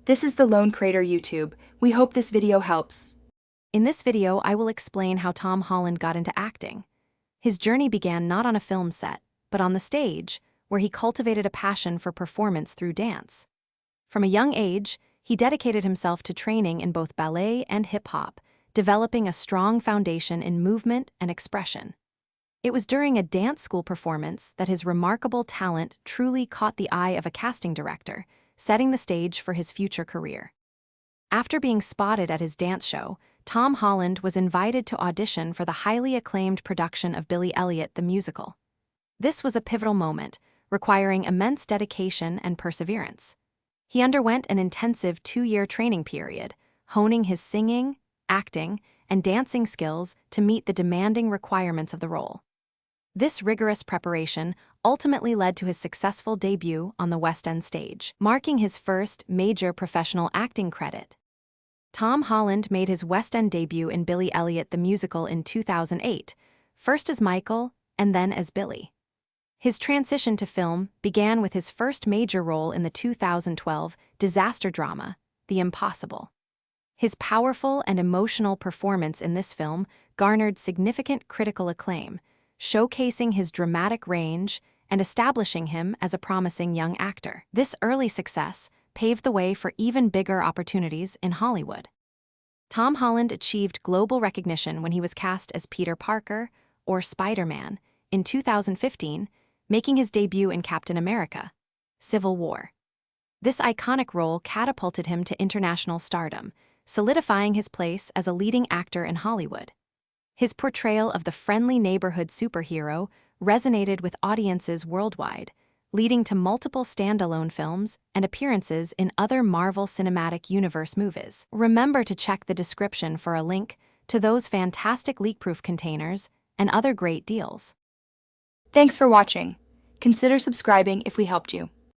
This is the Lone Crater YouTube. We hope this video helps. In this video, I will explain how Tom Holland got into acting. His journey began not on a film set, but on the stage, where he cultivated a passion for performance through dance. From a young age, he dedicated himself to training in both ballet and hip-hop, developing a strong foundation in movement and expression. It was during a dance school performance that his remarkable talent truly caught the eye of a casting director, setting the stage for his future career. After being spotted at his dance show, Tom Holland was invited to audition for the highly acclaimed production of Billy Elliot the Musical. This was a pivotal moment, requiring immense dedication and perseverance. He underwent an intensive 2-year training period, honing his singing, acting, and dancing skills to meet the demanding requirements of the role. This rigorous preparation ultimately led to his successful debut on the West End stage, marking his first major professional acting credit. Tom Holland made his West End debut in Billy Elliot the Musical in 2008, first as Michael and then as Billy. His transition to film began with his first major role in the 2012 disaster drama, The Impossible. His powerful and emotional performance in this film garnered significant critical acclaim, showcasing his dramatic range and establishing him as a promising young actor. This early success paved the way for even bigger opportunities in Hollywood. Tom Holland achieved global recognition when he was cast as Peter Parker, or Spider-Man, in 2015, making his debut in Captain America: Civil War. This iconic role catapulted him to international stardom, solidifying his place as a leading actor in Hollywood. His portrayal of the friendly neighborhood superhero resonated with audiences worldwide, leading to multiple standalone films and appearances in other Marvel Cinematic Universe movies. Remember to check the description for a link to those fantastic leak-proof containers and other great deals. Thanks for watching. Consider subscribing if we helped you.